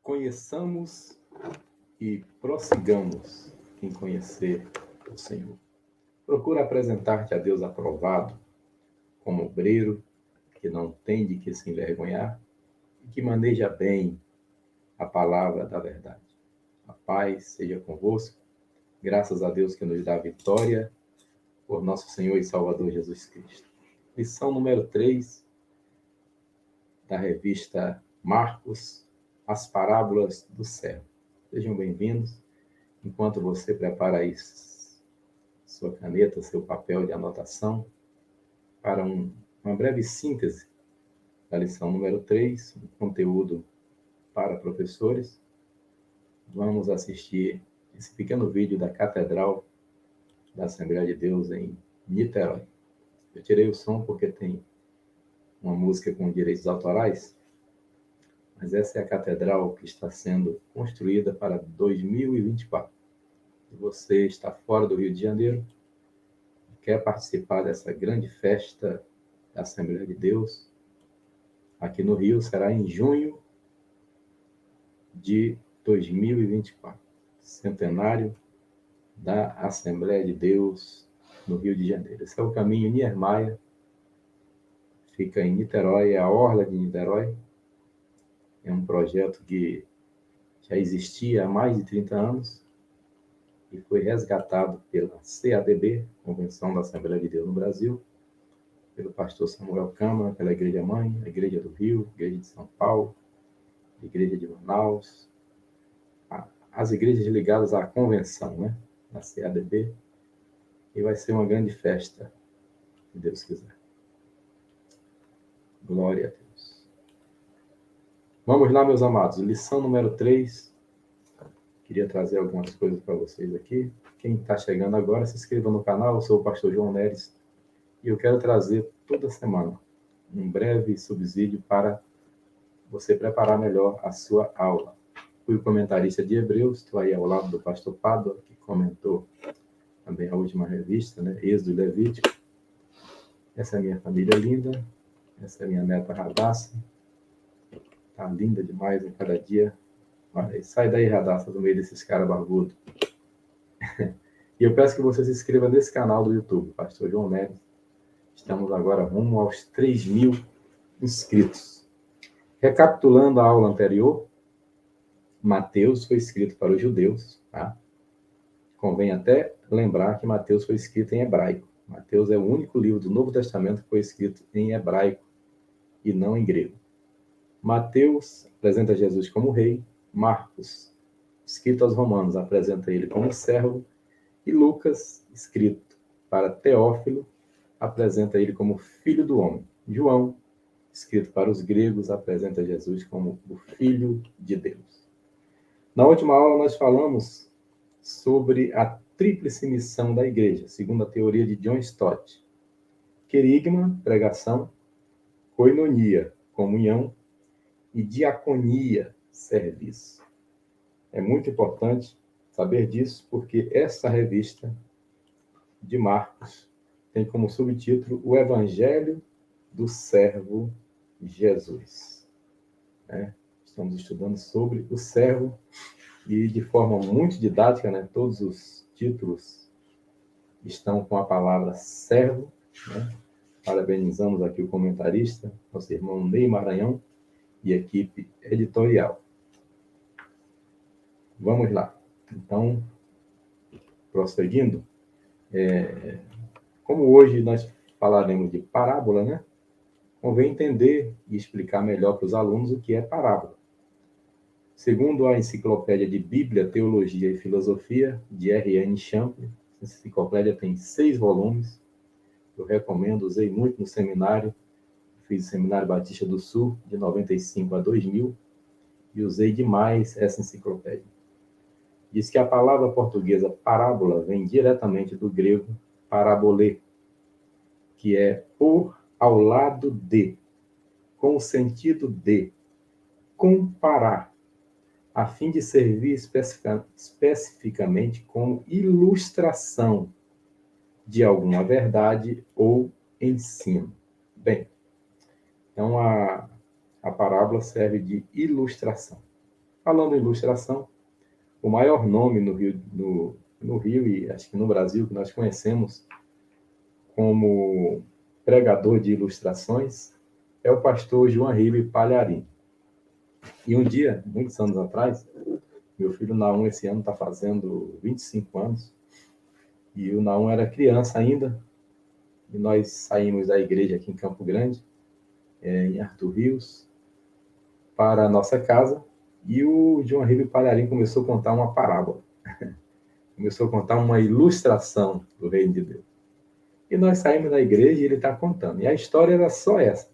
Conheçamos e prossigamos em conhecer o Senhor. Procura apresentar-te a Deus aprovado, como obreiro que não tem de que se envergonhar e que maneja bem a palavra da verdade. A paz seja convosco, graças a Deus que nos dá a vitória por nosso Senhor e Salvador Jesus Cristo. Lição número 3 da revista Marcos, as parábolas do servo. Sejam bem-vindos. Enquanto você prepara aí sua caneta, seu papel de anotação, para uma breve síntese da lição número 3, um conteúdo para professores, vamos assistir esse pequeno vídeo da Catedral da Assembleia de Deus em Niterói. Eu tirei o som porque tem uma música com direitos autorais, mas essa é a catedral que está sendo construída para 2024. Se você está fora do Rio de Janeiro, quer participar dessa grande festa da Assembleia de Deus, aqui no Rio será em junho de 2024, centenário da Assembleia de Deus no Rio de Janeiro. Esse é o caminho Niemeyer, fica em Niterói, é a orla de Niterói. É um projeto que já existia há mais de 30 anos e foi resgatado pela CADB, Convenção da Assembleia de Deus no Brasil, pelo pastor Samuel Câmara, pela Igreja Mãe, a Igreja do Rio, a Igreja de São Paulo, a Igreja de Manaus, as igrejas ligadas à convenção, né, da CADB, e vai ser uma grande festa, se Deus quiser. Glória a Deus. Vamos lá, meus amados, lição número 3. Queria trazer algumas coisas para vocês aqui. Quem está chegando agora, se inscreva no canal. Eu sou o pastor João Neres e eu quero trazer toda semana um breve subsídio para você preparar melhor a sua aula. Fui o comentarista de Hebreus, estou aí ao lado do pastor Pádua, que comentou também a última revista, né? Êxodo e Levítico. Essa é a minha família linda, essa é a minha neta Radassa, tá linda demais em cada dia. Olha aí, sai daí, Radassa, do meio desses caras barbudos. E eu peço que você se inscreva nesse canal do YouTube, pastor João Neres. Estamos agora rumo aos 3.000 inscritos. Recapitulando a aula anterior, Mateus foi escrito para os judeus, tá? Convém até lembrar que Mateus foi escrito em hebraico. Mateus é o único livro do Novo Testamento que foi escrito em hebraico e não em grego. Mateus apresenta Jesus como rei, Marcos, escrito aos Romanos, apresenta ele como servo, e Lucas, escrito para Teófilo, apresenta ele como filho do homem. João, escrito para os gregos, apresenta Jesus como o Filho de Deus. Na última aula nós falamos sobre a tríplice missão da igreja, segundo a teoria de John Stott. Querigma, pregação, koinonia, comunhão, e diaconia, serviço. É muito importante saber disso, porque essa revista de Marcos tem como subtítulo o Evangelho do Servo Jesus. Estamos estudando sobre o servo e de forma muito didática, né? Todos os títulos estão com a palavra servo, né? Parabenizamos aqui o comentarista, nosso irmão Ney Maranhão, e equipe editorial. Vamos lá. Então, prosseguindo, como hoje nós falaremos de parábola, né? Convém entender e explicar melhor para os alunos o que é parábola. Segundo a Enciclopédia de Bíblia, Teologia e Filosofia, de R.N. Champlin, essa enciclopédia tem 6 volumes. Eu recomendo, usei muito no seminário. Fiz o Seminário Batista do Sul, de 95 a 2000, e usei demais essa enciclopédia. Diz que a palavra portuguesa parábola vem diretamente do grego parabolê, que é por ao lado de, com o sentido de comparar, a fim de servir especificamente como ilustração de alguma verdade ou ensino. Bem, então a parábola serve de ilustração. Falando em ilustração, o maior nome no Rio e acho que no Brasil que nós conhecemos como pregador de ilustrações é o pastor João Ribe Palharim. E um dia, muitos anos atrás, meu filho Naum esse ano está fazendo 25 anos, e o Naum era criança ainda, e nós saímos da igreja aqui em Campo Grande, em Arthur Rios, para a nossa casa, e o João Ribe Palharim começou a contar uma parábola. Começou a contar uma ilustração do reino de Deus. E nós saímos da igreja e ele está contando. E a história era só essa.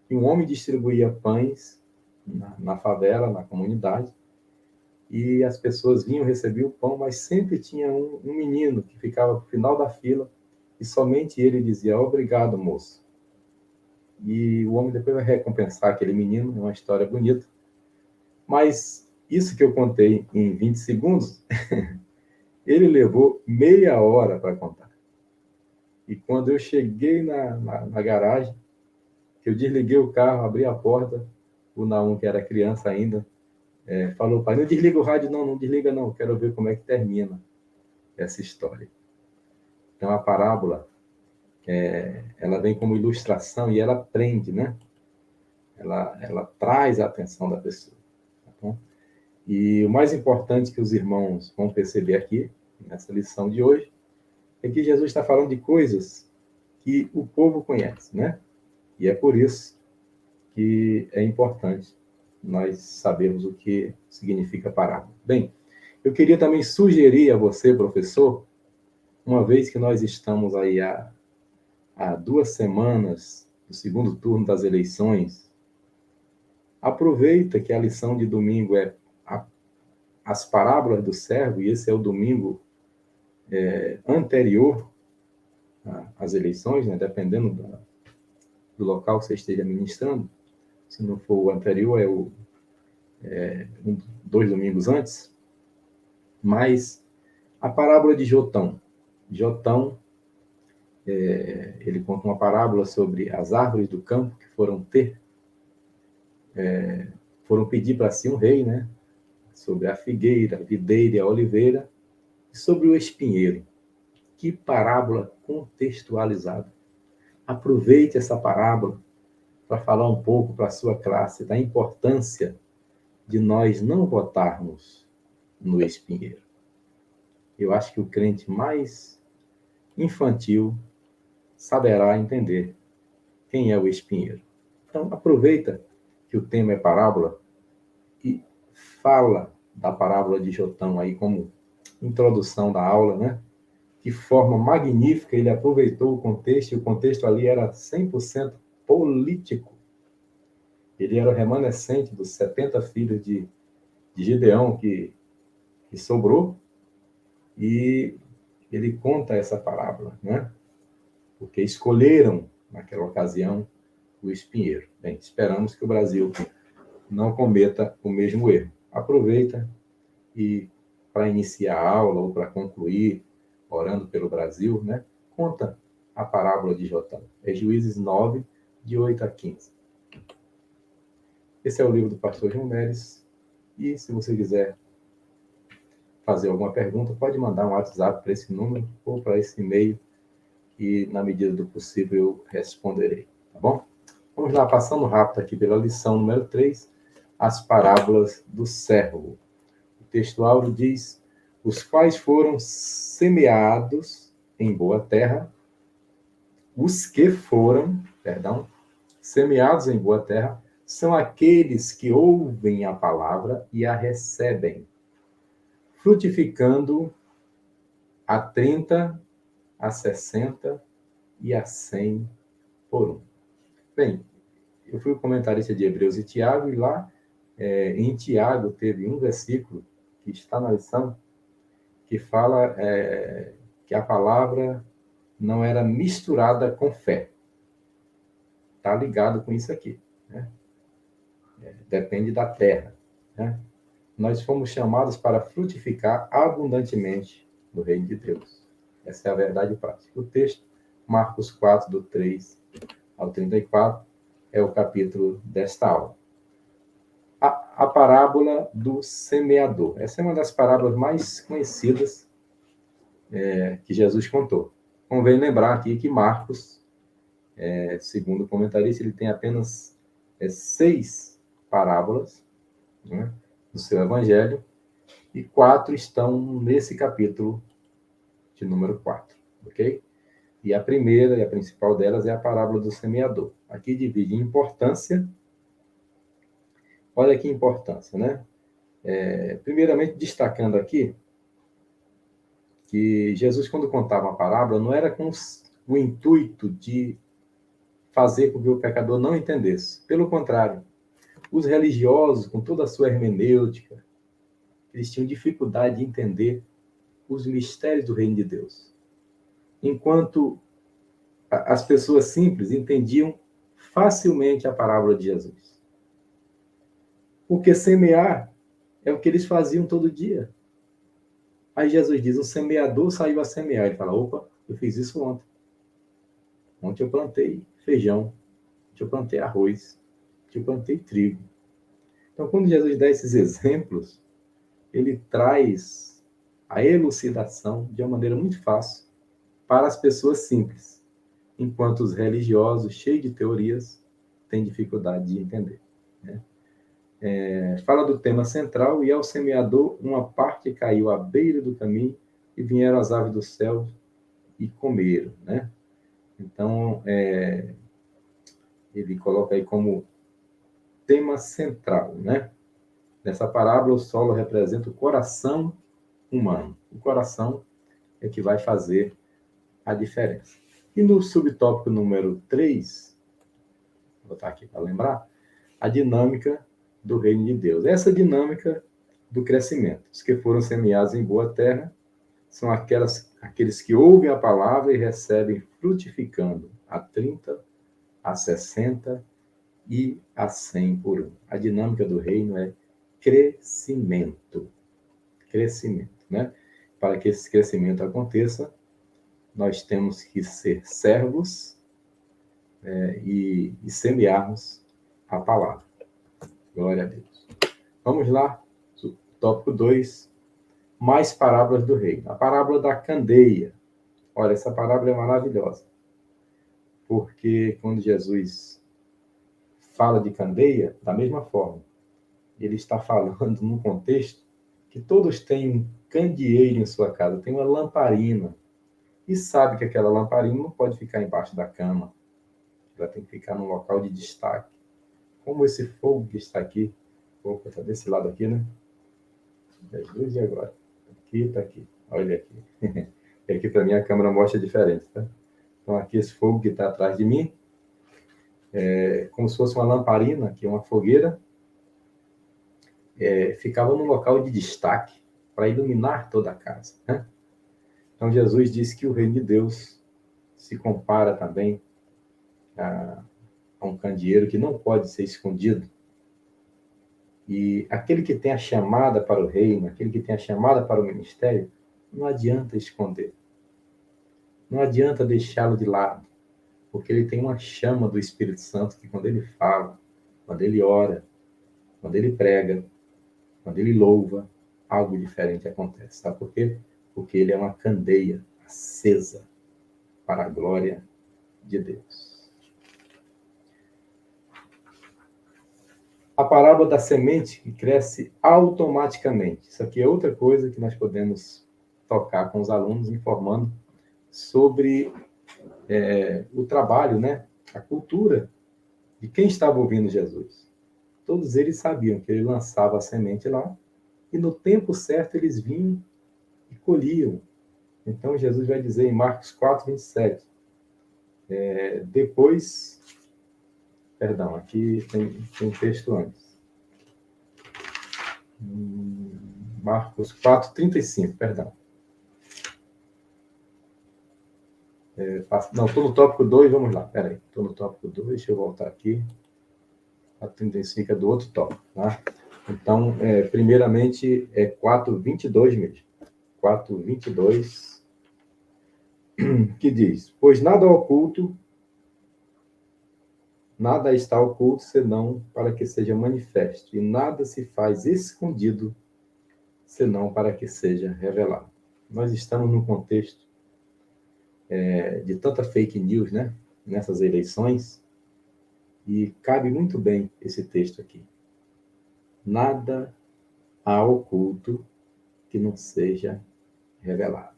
Que um homem distribuía pães na favela, na comunidade, e as pessoas vinham receber o pão, mas sempre tinha um menino que ficava no final da fila e somente ele dizia, obrigado, moço. E o homem depois vai recompensar aquele menino, é uma história bonita. Mas isso que eu contei em 20 segundos, ele levou meia hora para contar. E quando eu cheguei na garagem, que eu desliguei o carro, abri a porta, o Naum, que era criança ainda, falou, pai, não desliga o rádio não, não desliga não, quero ver como é que termina essa história. Então, a parábola, ela vem como ilustração e ela prende, né? Ela traz a atenção da pessoa. Tá bom? E o mais importante que os irmãos vão perceber aqui, nessa lição de hoje, é que Jesus está falando de coisas que o povo conhece, né? E é por isso que é importante nós sabermos o que significa parábola. Bem, eu queria também sugerir a você, professor, uma vez que nós estamos aí há 2 semanas do segundo turno das eleições, aproveita que a lição de domingo é as parábolas do servo, e esse é o domingo anterior às eleições, né, dependendo do local que você esteja ministrando. Se não for o anterior, é 2 domingos antes. Mas a parábola de Jotão. Jotão, ele conta uma parábola sobre as árvores do campo que foram pedir para si um rei, né? Sobre a figueira, a videira e a oliveira, e sobre o espinheiro. Que parábola contextualizada. Aproveite essa parábola para falar um pouco para a sua classe da importância de nós não votarmos no espinheiro. Eu acho que o crente mais infantil saberá entender quem é o espinheiro. Então, aproveita que o tema é parábola e fala da parábola de Jotão aí como introdução da aula, né? Que forma magnífica ele aproveitou o contexto, e o contexto ali era 100% político. Ele era o remanescente dos 70 filhos de Gideão que sobrou, e ele conta essa parábola, né? Porque escolheram, naquela ocasião, o espinheiro. Bem, esperamos que o Brasil não cometa o mesmo erro. Aproveita e, para iniciar a aula ou para concluir, orando pelo Brasil, né? Conta a parábola de Jotão. É Juízes 9, de 8 a 15. Esse é o livro do pastor João Neres. E se você quiser fazer alguma pergunta, pode mandar um WhatsApp para esse número ou para esse e-mail, e na medida do possível eu responderei, tá bom? Vamos lá, passando rápido aqui pela lição número 3, as parábolas do servo. O texto áureo diz, os quais foram semeados em boa terra, os que foram, semeados em boa terra, são aqueles que ouvem a palavra e a recebem, frutificando a 30, a 60 e a 100 por um. Bem, eu fui o comentarista de Hebreus e Tiago, e lá em Tiago teve um versículo que está na lição, que fala que a palavra não era misturada com fé. Está ligado com isso aqui, né? Depende da terra, né? Nós fomos chamados para frutificar abundantemente no reino de Deus. Essa é a verdade prática. O texto, Marcos 4, do 3 ao 34, é o capítulo desta aula. A parábola do semeador. Essa é uma das parábolas mais conhecidas que Jesus contou. Convém lembrar aqui que Marcos, segundo o comentarista, ele tem apenas 6 parábolas, né, no seu evangelho, e 4 estão nesse capítulo de número 4, ok? E a primeira e a principal delas é a parábola do semeador. Aqui divide em importância. Olha que importância, né? Primeiramente, destacando aqui que Jesus, quando contava uma parábola, não era com o intuito de fazer com que o pecador não entendesse. Pelo contrário, os religiosos, com toda a sua hermenêutica, eles tinham dificuldade de entender os mistérios do reino de Deus. Enquanto as pessoas simples entendiam facilmente a parábola de Jesus. Porque semear é o que eles faziam todo dia. Aí Jesus diz, um semeador saiu a semear. Ele fala, opa, eu fiz isso ontem. Ontem eu plantei feijão. Ontem eu plantei arroz. Ontem eu plantei trigo. Então, quando Jesus dá esses exemplos, ele traz a elucidação de uma maneira muito fácil para as pessoas simples, enquanto os religiosos, cheios de teorias, têm dificuldade de entender, né? Fala do tema central, e ao semeador, uma parte caiu à beira do caminho, e vieram as aves do céu e comeram, né? Então, ele coloca aí como tema central, né? Nessa parábola, o solo representa o coração humano. O coração é que vai fazer a diferença. E no subtópico número 3, vou botar aqui para lembrar, a dinâmica do reino de Deus. Essa dinâmica do crescimento. Os que foram semeados em boa terra são aqueles que ouvem a palavra e recebem frutificando a 30, a 60 e a 100 por um. A dinâmica do reino é crescimento. Crescimento, né? Para que esse crescimento aconteça, nós temos que ser servos e semearmos a palavra. Glória a Deus. Vamos lá, tópico 2, mais parábolas do reino. A parábola da candeia. Olha, essa parábola é maravilhosa, porque quando Jesus fala de candeia, da mesma forma, ele está falando num contexto que todos têm um candeeiro em sua casa, tem uma lamparina, e sabe que aquela lamparina não pode ficar embaixo da cama, ela tem que ficar num local de destaque. Como esse fogo que está aqui, opa, está desse lado aqui, né? Das luzes e agora. Aqui, está aqui. Olha aqui. E aqui para mim a câmera mostra diferente, tá? Então aqui esse fogo que está atrás de mim, como se fosse uma lamparina, que é uma fogueira, ficava num local de destaque para iluminar toda a casa, né? Então Jesus disse que o reino de Deus se compara também a um candeeiro que não pode ser escondido. E aquele que tem a chamada para o reino, aquele que tem a chamada para o ministério, não adianta esconder. Não adianta deixá-lo de lado, porque ele tem uma chama do Espírito Santo que quando ele fala, quando ele ora, quando ele prega, quando ele louva, algo diferente acontece. Sabe por quê? Porque ele é uma candeia acesa para a glória de Deus. A parábola da semente que cresce automaticamente. Isso aqui é outra coisa que nós podemos tocar com os alunos, informando sobre o trabalho, né? A cultura de quem estava ouvindo Jesus. Todos eles sabiam que ele lançava a semente lá e no tempo certo eles vinham e colhiam. Então Jesus vai dizer em Marcos 4, 27, depois... Perdão, aqui tem um texto antes. Marcos 4, 35, perdão. Não, estou no tópico 2, vamos lá, peraí. Estou no tópico 2, deixa eu voltar aqui. A 35 é do outro tópico, tá? Então, primeiramente, é 4, 22 mesmo. 4, 22, que diz, pois nada oculto Nada está oculto, senão para que seja manifesto, e nada se faz escondido, senão para que seja revelado. Nós estamos num contexto de tanta fake news, né? Nessas eleições, e cabe muito bem esse texto aqui. Nada há oculto que não seja revelado.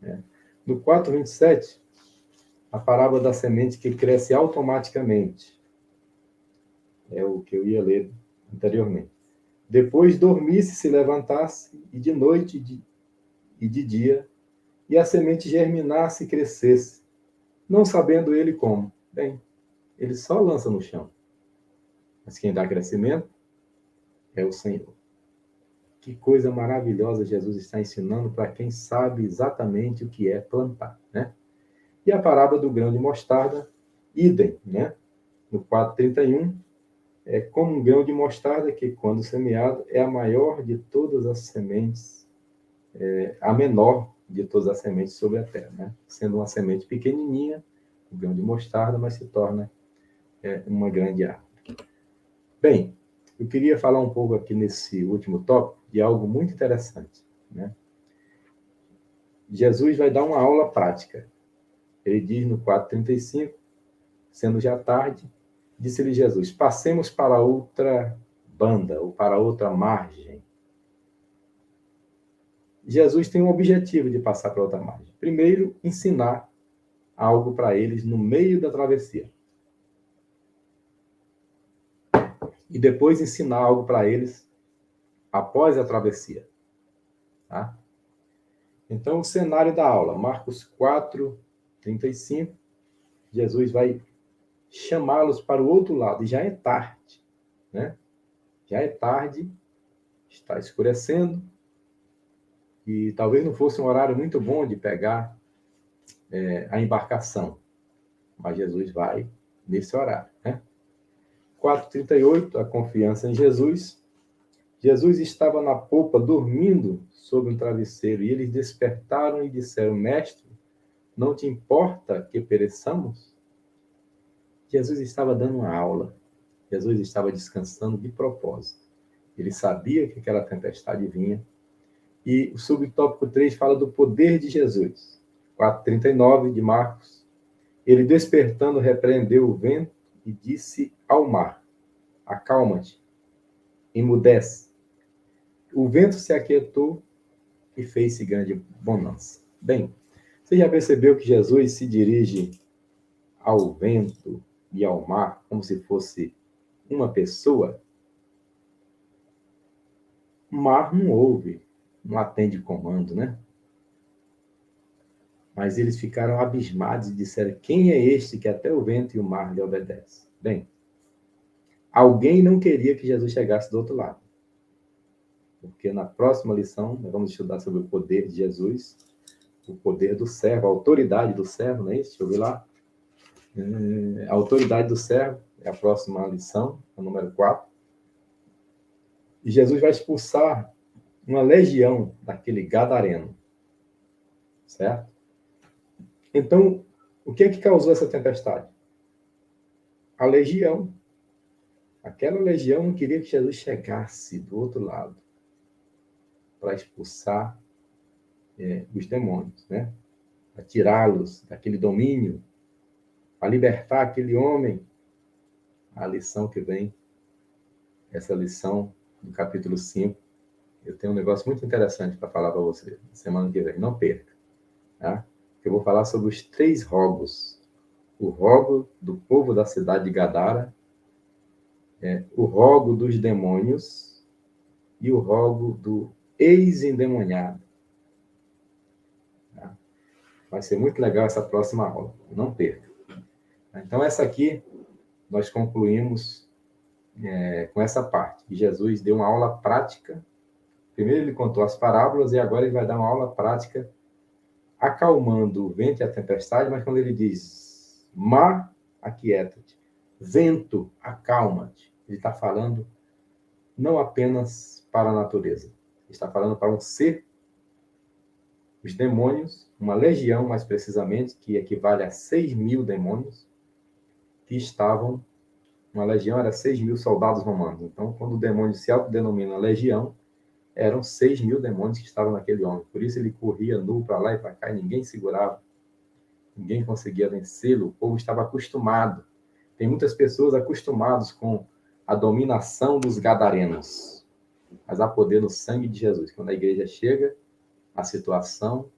Né? No 4:27, a parábola da semente que cresce automaticamente. É o que eu ia ler anteriormente. Depois dormisse, se levantasse, e de noite e de dia, e a semente germinasse e crescesse, não sabendo ele como. Bem, ele só lança no chão. Mas quem dá crescimento é o Senhor. Que coisa maravilhosa Jesus está ensinando para quem sabe exatamente o que é plantar, né? E a parábola do grão de mostarda, idem, né? No 4:31, é como um grão de mostarda que, quando semeado, é a maior de todas as sementes, a menor de todas as sementes sobre a terra, né? Sendo uma semente pequenininha, o grão de mostarda, mas se torna uma grande árvore. Bem, eu queria falar um pouco aqui nesse último tópico de algo muito interessante, né? Jesus vai dar uma aula prática. Ele diz no 4:35, sendo já tarde, disse-lhe Jesus: passemos para outra banda, ou para outra margem. Jesus tem um objetivo de passar para outra margem. Primeiro, ensinar algo para eles no meio da travessia. E depois ensinar algo para eles após a travessia. Tá? Então, o cenário da aula, Marcos 4:35, Jesus vai chamá-los para o outro lado, e já é tarde, né? Já é tarde, está escurecendo, e talvez não fosse um horário muito bom de pegar a embarcação, mas Jesus vai nesse horário, né? 4:38, a confiança em Jesus. Jesus estava na popa dormindo sobre um travesseiro, e eles despertaram e disseram: Mestre, não te importa que pereçamos? Jesus estava dando uma aula. Jesus estava descansando de propósito. Ele sabia que aquela tempestade vinha. E o subtópico 3 fala do poder de Jesus. 4:39 de Marcos. Ele, despertando, repreendeu o vento e disse ao mar: acalma-te, emudece. O vento se aquietou e fez-se grande bonança. Bem, você já percebeu que Jesus se dirige ao vento e ao mar como se fosse uma pessoa? O mar não ouve, não atende comando, né? Mas eles ficaram abismados e disseram: quem é este que até o vento e o mar lhe obedecem? Bem, alguém não queria que Jesus chegasse do outro lado. Porque na próxima lição nós vamos estudar sobre o poder de Jesus, o poder do servo, a autoridade do servo, não é isso? Deixa eu ver lá. A autoridade do servo é a próxima lição, a número 4. E Jesus vai expulsar uma legião daquele gadareno, certo? Então, o que é que causou essa tempestade? A legião. Aquela legião não queria que Jesus chegasse do outro lado para expulsar os demônios, né? Para tirá-los daquele domínio, para libertar aquele homem. A lição que vem, essa lição do capítulo 5, eu tenho um negócio muito interessante para falar para você semana que vem, não perca. Tá? Eu vou falar sobre os 3 rogos. O rogo do povo da cidade de Gadara, o rogo dos demônios e o rogo do ex-endemoniado. Tá? Vai ser muito legal essa próxima aula, não perca. Então, essa aqui, nós concluímos com essa parte. E Jesus deu uma aula prática. Primeiro ele contou as parábolas e agora ele vai dar uma aula prática acalmando o vento e a tempestade, mas quando ele diz mar, aquieta-te, vento, acalma-te, ele está falando não apenas para a natureza, ele está falando para um ser, os demônios, uma legião mais precisamente, que equivale a 6.000 demônios, que estavam, uma legião era 6.000 soldados romanos. Então, quando o demônio se autodenomina legião, eram 6.000 demônios que estavam naquele homem. Por isso ele corria nu para lá e para cá e ninguém segurava. Ninguém conseguia vencê-lo. O povo estava acostumado. Tem muitas pessoas acostumadas com a dominação dos gadarenos. Mas há poder no sangue de Jesus. Quando a igreja chega, a situação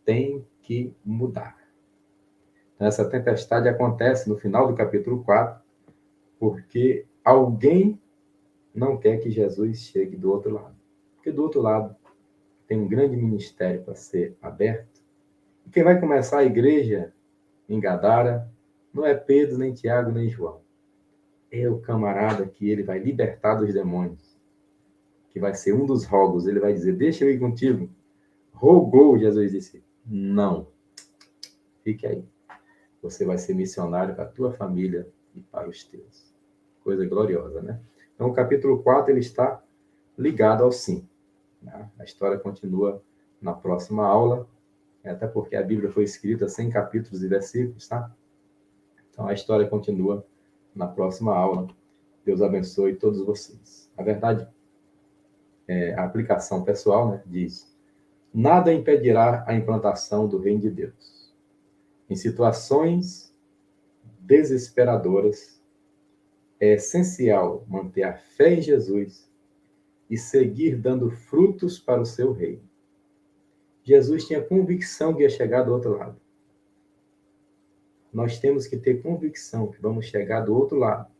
tem que mudar. Então, essa tempestade acontece no final do capítulo 4, porque alguém não quer que Jesus chegue do outro lado. Porque do outro lado tem um grande ministério para ser aberto. E quem vai começar a igreja em Gadara não é Pedro, nem Tiago, nem João. É o camarada que ele vai libertar dos demônios, que vai ser um dos rogos. Ele vai dizer, deixa eu ir contigo. Rogou, Jesus disse, não. Fique aí. Você vai ser missionário para a tua família e para os teus. Coisa gloriosa, né? Então, o capítulo 4, ele está ligado ao sim. Né? A história continua na próxima aula, até porque a Bíblia foi escrita sem capítulos e versículos, tá? Então, a história continua na próxima aula. Deus abençoe todos vocês. A verdade, a aplicação pessoal, né, diz, nada impedirá a implantação do reino de Deus. Em situações desesperadoras, é essencial manter a fé em Jesus e seguir dando frutos para o seu reino. Jesus tinha convicção que ia chegar do outro lado. Nós temos que ter convicção que vamos chegar do outro lado.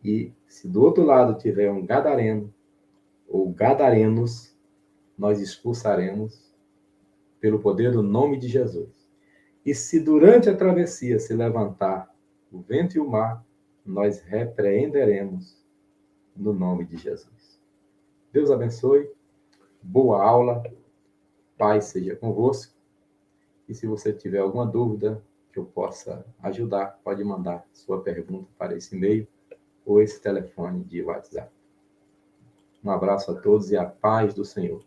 E se do outro lado tiver um gadareno ou gadarenos, nós expulsaremos pelo poder do nome de Jesus. E se durante a travessia se levantar o vento e o mar, nós repreenderemos no nome de Jesus. Deus abençoe, boa aula, paz seja convosco. E se você tiver alguma dúvida que eu possa ajudar, pode mandar sua pergunta para esse e-mail ou esse telefone de WhatsApp. Um abraço a todos e a paz do Senhor.